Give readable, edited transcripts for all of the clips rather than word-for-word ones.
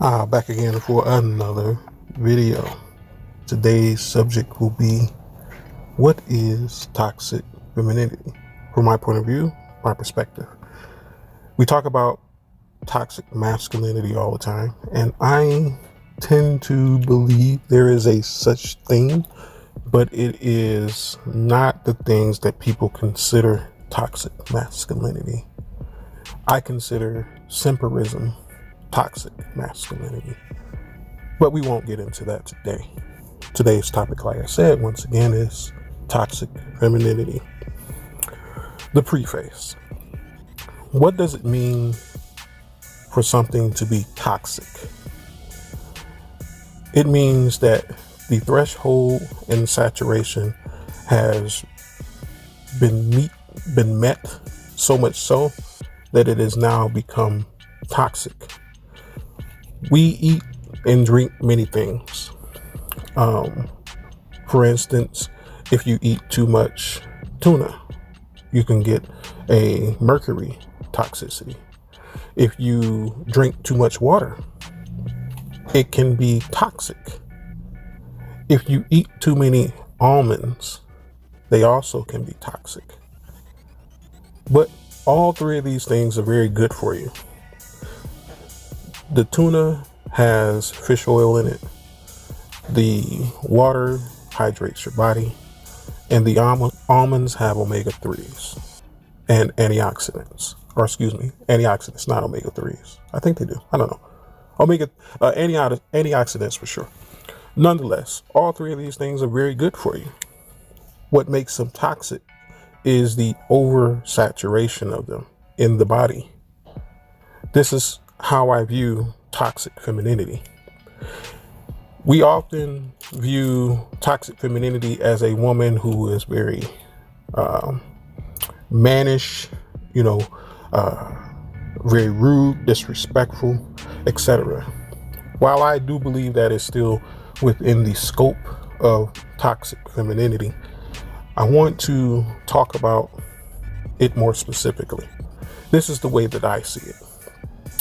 Back again for another video. Today's subject will be, what is toxic femininity? From my point of view, my perspective. We talk about toxic masculinity all the time, and I tend to believe there is a such thing, but it is not the things that people consider toxic masculinity. I consider simperism toxic masculinity, but we won't get into that today. Today's topic, like I said, once again, is toxic femininity. The preface. What does it mean for something to be toxic? It means that the threshold in saturation has been met so much so that it has now become toxic. We eat and drink many things. For instance, if you eat too much tuna, you can get a mercury toxicity. If you drink too much water, it can be toxic. If you eat too many almonds, they also can be toxic. But all three of these things are very good for you. The tuna has fish oil in it. The water hydrates your body. And the almonds have omega-3s and antioxidants. Or excuse me, antioxidants, not omega-3s. I think they do. I don't know. Antioxidants for sure. Nonetheless, all three of these things are very good for you. What makes them toxic is the oversaturation of them in the body. This is how I view toxic femininity. We often view toxic femininity as a woman who is very mannish, very rude, disrespectful, etc. While I do believe that is still within the scope of toxic femininity, I want to talk about it more specifically. This is the way that I see it.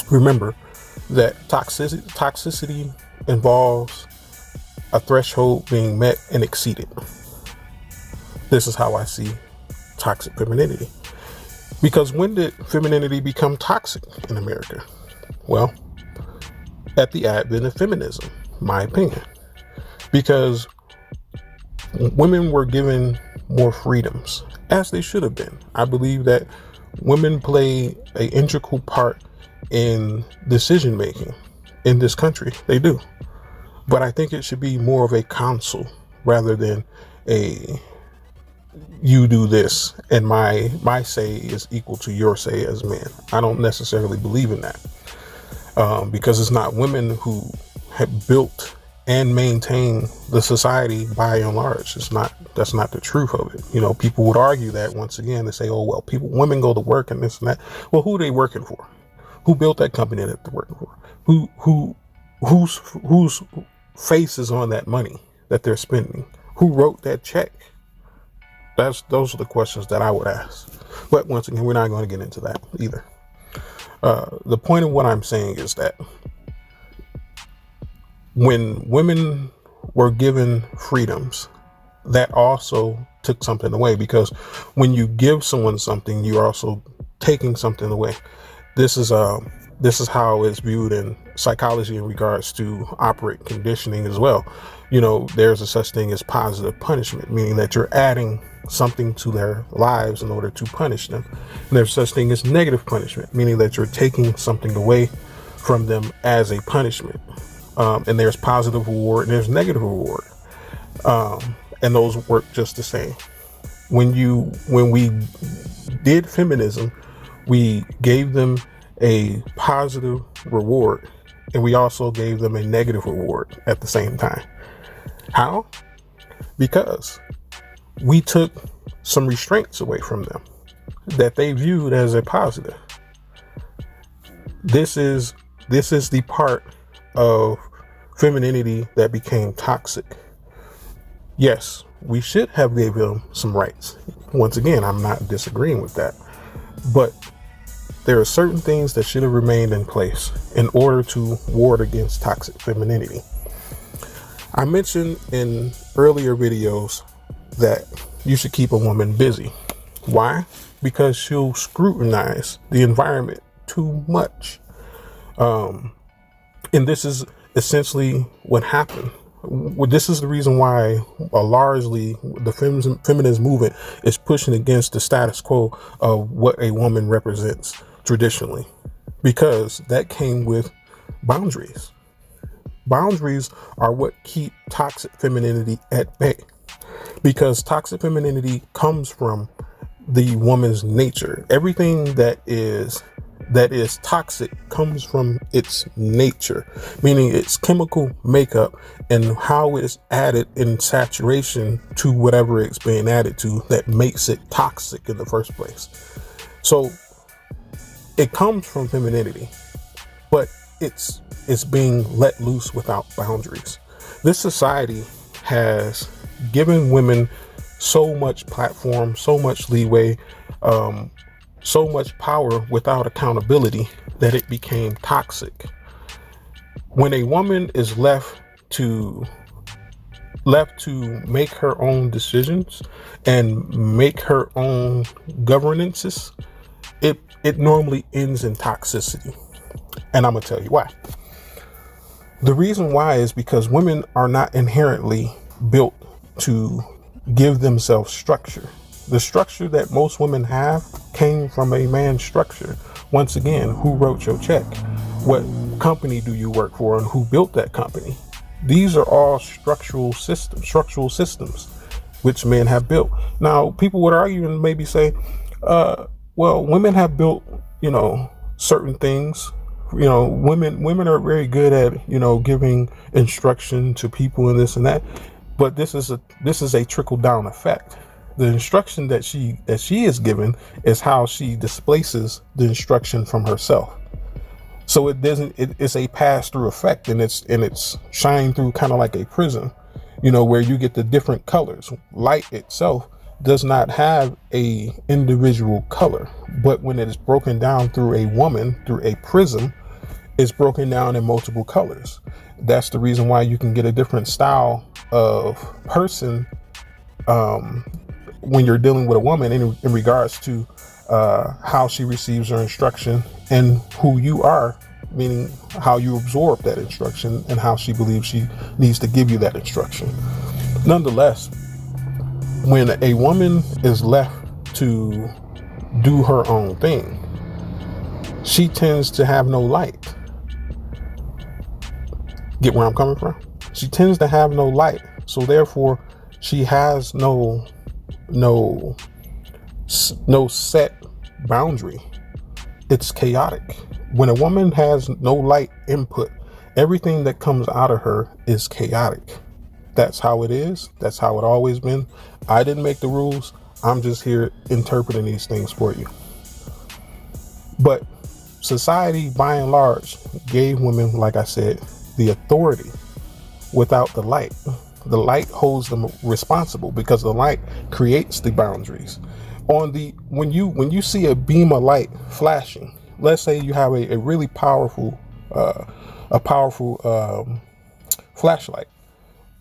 Remember that toxicity involves a threshold being met and exceeded. This is how I see toxic femininity. Because when did femininity become toxic in America? Well, at the advent of feminism, my opinion. Because women were given more freedoms, as they should have been. I believe that women play an integral part in decision making in this country. They do. But I think it should be more of a council rather than a you do this and my say is equal to your say as men. I don't necessarily believe in that, because it's not women who have built and maintain the society by and large. That's not the truth of it. People would argue that once again. They say, oh, well, women go to work and this and that. Well, who are they working for? Who built that company that they're working for? Whose face is on that money that they're spending? Who wrote that check? Those are the questions that I would ask. But once again, we're not going to get into that either. The point of what I'm saying is that when women were given freedoms, that also took something away, because when you give someone something, you're also taking something away. This is how it's viewed in psychology in regards to operant conditioning as well. There's a such thing as positive punishment, meaning that you're adding something to their lives in order to punish them. And there's such thing as negative punishment, meaning that you're taking something away from them as a punishment. And there's positive reward and there's negative reward. And those work just the same. When we did feminism, we gave them a positive reward, and we also gave them a negative reward at the same time. How? Because we took some restraints away from them that they viewed as a positive. This is the part of femininity that became toxic. Yes, we should have gave them some rights. Once again, I'm not disagreeing with that. But there are certain things that should have remained in place in order to ward against toxic femininity. I mentioned in earlier videos that you should keep a woman busy. Why? Because she'll scrutinize the environment too much. And this is essentially what happened. This is the reason why largely the feminist movement is pushing against the status quo of what a woman represents traditionally, because that came with boundaries. Boundaries are what keep toxic femininity at bay, because toxic femininity comes from the woman's nature. Everything that is toxic comes from its nature, meaning its chemical makeup and how it's added in saturation to whatever it's being added to that makes it toxic in the first place. So it comes from femininity, but it's being let loose without boundaries. This society has given women so much platform, so much leeway, so much power without accountability that it became toxic. When a woman is left to make her own decisions and make her own governances, it normally ends in toxicity. And I'm gonna tell you why. The reason why is because women are not inherently built to give themselves structure. The structure that most women have came from a man's structure. Once again, who wrote your check? What company do you work for, and who built that company? These are all structural systems which men have built. Now, people would argue and maybe say, well, women have built, certain things. Women are very good at, giving instruction to people and this and that. But this is a trickle down effect. The instruction that she is given is how she displaces the instruction from herself. So it's a pass through effect, and it's shining through kind of like a prism, where you get the different colors. Light itself does not have a individual color, but when it is broken down through a woman, through a prism, it's broken down in multiple colors. That's the reason why you can get a different style of person when you're dealing with a woman in regards to how she receives her instruction and who you are, meaning how you absorb that instruction and how she believes she needs to give you that instruction. Nonetheless, when a woman is left to do her own thing, she tends to have no light. Get where I'm coming from? She tends to have no light. So therefore, she has no set boundary. It's chaotic. When a woman has no light input, everything that comes out of her is chaotic. That's how it is. That's how it always been. I didn't make the rules. I'm just here interpreting these things for you. But society, by and large, gave women, like I said, the authority without the light. The light holds them responsible because the light creates the boundaries. When you see a beam of light flashing, let's say you have a really powerful flashlight,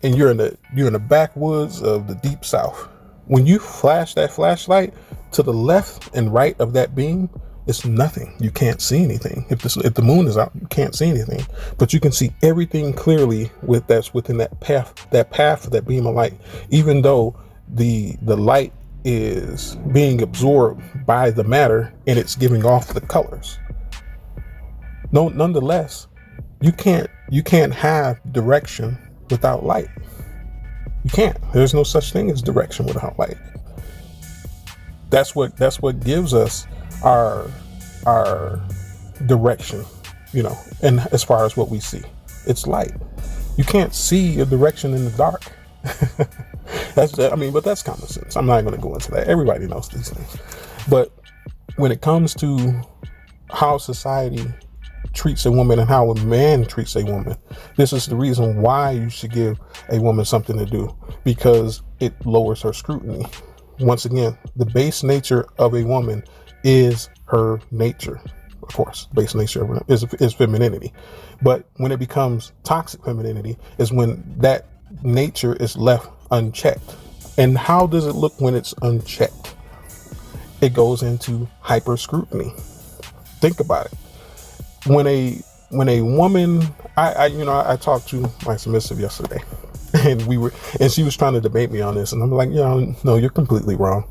and you're in the backwoods of the deep south. When you flash that flashlight to the left and right of that beam, it's nothing. You can't see anything. If the moon is out, you can't see anything, but you can see everything clearly that's within that path of that beam of light, even though the light is being absorbed by the matter and it's giving off the colors. Nonetheless, you can't have direction without light. You can't. There's no such thing as direction without light. That's what gives us our direction, and as far as what we see, it's light. You can't see your direction in the dark. But that's common sense. I'm not going to go into that. Everybody knows these things. But when it comes to how society treats a woman and how a man treats a woman, this is the reason why you should give a woman something to do, because it lowers her scrutiny. Once again, the base nature of a woman is her nature. Of course, base nature is femininity. But when it becomes toxic femininity is when that nature is left unchecked. And how does it look when it's unchecked? It goes into hyper scrutiny. Think about it. When a woman, I talked to my submissive yesterday, and she was trying to debate me on this, and I'm like, no, you're completely wrong,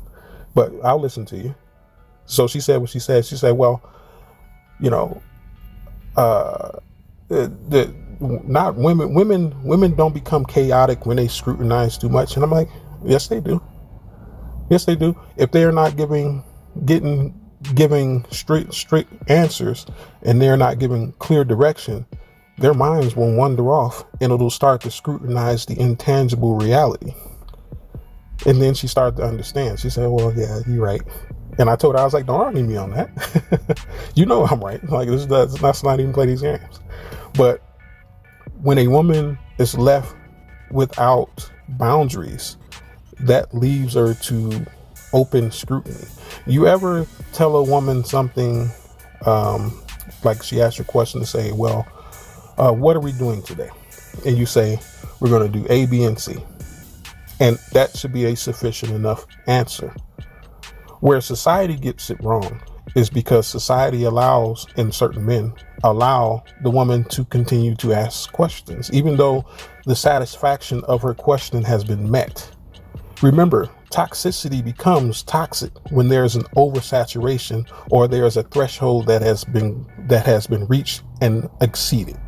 but I'll listen to you. So she said what she said. She said, well, not women don't become chaotic when they scrutinize too much. And I'm like, yes, they do. Yes, they do. If they're not giving straight answers, and they're not giving clear direction, their minds will wander off, and it'll start to scrutinize the intangible reality. And then she started to understand. She said, well, yeah, you're right. And I told her, I was like, don't argue me on that. You know I'm right. Like, let's not even play these games. But when a woman is left without boundaries, that leaves her to open scrutiny. You ever tell a woman something, like she asks your question to say, well, what are we doing today? And you say, we're going to do A, B, and C. And that should be a sufficient enough answer. Where society gets it wrong is because society allows, and certain men allow, the woman to continue to ask questions, even though the satisfaction of her question has been met. Remember, toxicity becomes toxic when there's an oversaturation, or there's a threshold that has been reached and exceeded.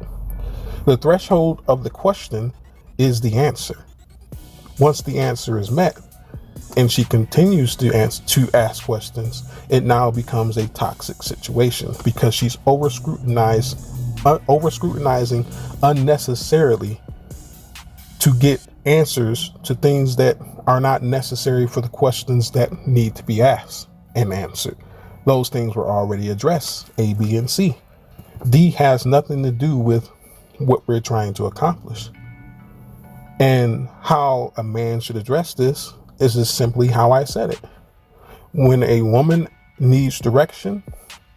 The threshold of the question is the answer. Once the answer is met, and she continues to ask questions, it now becomes a toxic situation because she's over scrutinizing unnecessarily to get answers to things that are not necessary for the questions that need to be asked and answered. Those things were already addressed, A, B, and C. D has nothing to do with what we're trying to accomplish. And how a man should address this is just simply how I said it. When a woman needs direction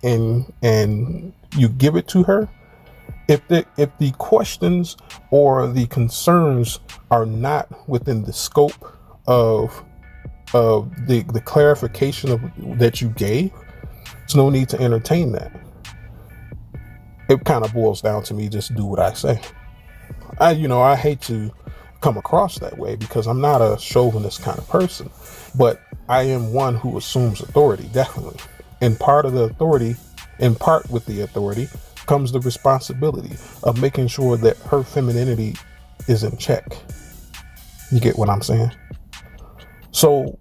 and you give it to her, if the questions or the concerns are not within the scope of the clarification that you gave, there's no need to entertain that. It kind of boils down to me, just do what I say. I hate to come across that way because I'm not a chauvinist kind of person, but I am one who assumes authority, definitely. And part with the authority comes the responsibility of making sure that her femininity is in check. You get what I'm saying? So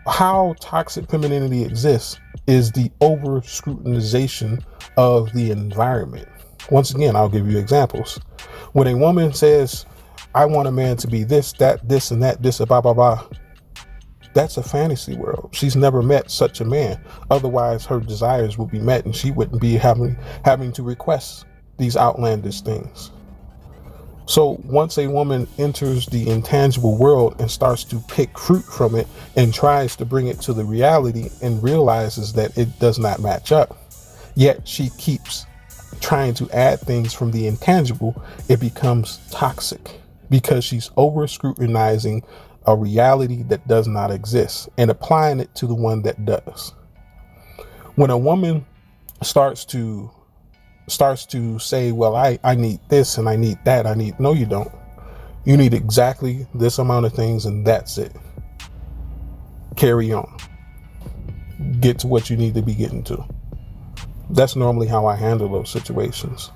how toxic femininity exists is the over scrutinization of the environment. Once again, I'll give you examples. When a woman says, I want a man to be this, that, this, and that, this, blah, blah, blah. That's a fantasy world. She's never met such a man. Otherwise, her desires would be met and she wouldn't be having to request these outlandish things. So once a woman enters the intangible world and starts to pick fruit from it and tries to bring it to the reality and realizes that it does not match up, yet she keeps trying to add things from the intangible, it becomes toxic because she's over scrutinizing a reality that does not exist and applying it to the one that does. When a woman starts to say, well, I need this and I need that. No, you don't. You need exactly this amount of things and that's it. Carry on. Get to what you need to be getting to. That's normally how I handle those situations.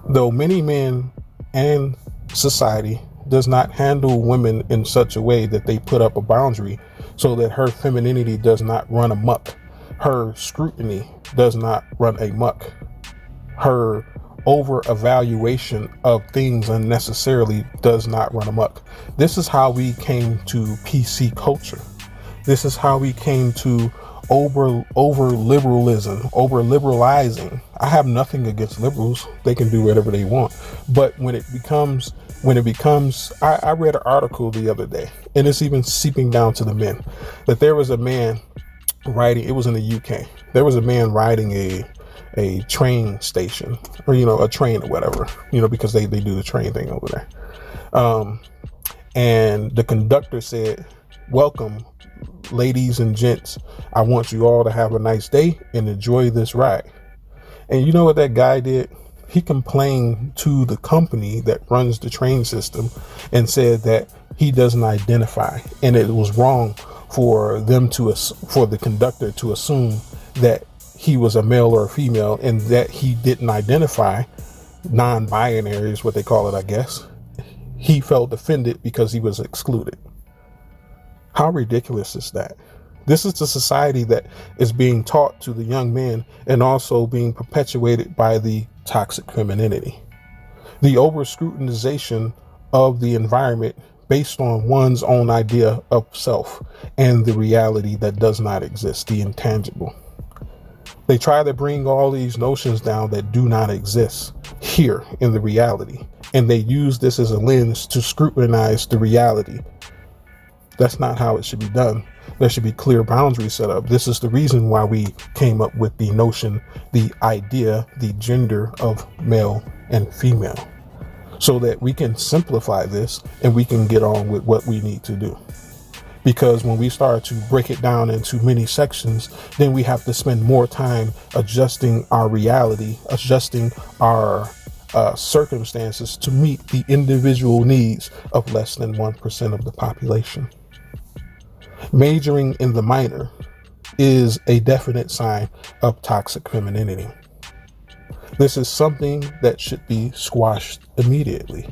Though many men and society does not handle women in such a way that they put up a boundary so that her femininity does not run amok. Her scrutiny does not run amok. Her over evaluation of things unnecessarily does not run amok. This is how we came to PC culture. This is how we came to over liberalism, over liberalizing. I have nothing against liberals. They can do whatever they want. But when it becomes, I read an article the other day, and it's even seeping down to the men, that there was a man riding, it was in the UK. There was a man riding a train station, or, a train or whatever, because they do the train thing over there. And the conductor said, "Welcome, ladies and gents. I want you all to have a nice day and enjoy this ride." And you know what that guy did? He complained to the company that runs the train system and said that he doesn't identify, and it was wrong for the conductor to assume that he was a male or a female, and that he didn't identify. Non-binary is what they call it, I guess. He felt offended because he was excluded. How ridiculous is that? This is the society that is being taught to the young men, and also being perpetuated by the toxic femininity. The over-scrutinization of the environment based on one's own idea of self and the reality that does not exist, the intangible. They try to bring all these notions down that do not exist here in the reality, and they use this as a lens to scrutinize the reality. That's not how it should be done. There should be clear boundaries set up. This is the reason why we came up with the notion, the idea, the gender of male and female, so that we can simplify this and we can get on with what we need to do. Because when we start to break it down into many sections, then we have to spend more time adjusting our reality, adjusting our circumstances to meet the individual needs of less than 1% of the population. Majoring in the minor is a definite sign of toxic femininity. This is something that should be squashed immediately.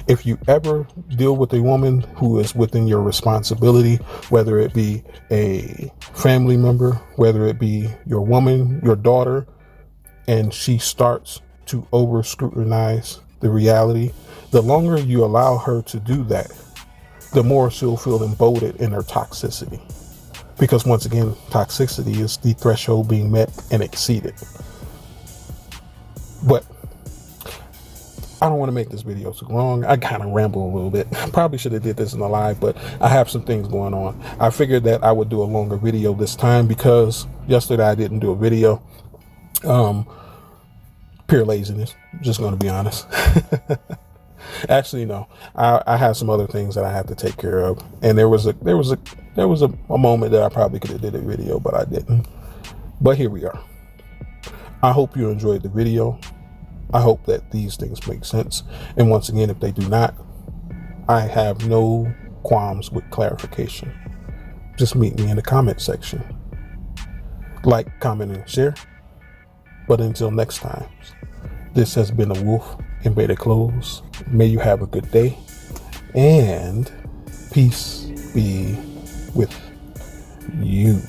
If you ever deal with a woman who is within your responsibility, whether it be a family member, whether it be your woman, your daughter, and she starts to over scrutinize the reality, the longer you allow her to do that, the more she'll feel emboldened in her toxicity. Because once again, toxicity is the threshold being met and exceeded. But I don't want to make this video too long. I kind of ramble a little bit. I probably should have did this in a live, but I have some things going on. I figured that I would do a longer video this time because yesterday I didn't do a video. Pure laziness, just going to be honest. Actually, no, I have some other things that I have to take care of, and there was a moment that I probably could have did a video, but I didn't. But here we are. I hope you enjoyed the video. I hope that these things make sense. And once again, if they do not, I have no qualms with clarification. Just meet me in the comment section. Like, comment, and share. But until next time, this has been a Wolf in Beta Clothes. May you have a good day, and peace be with you.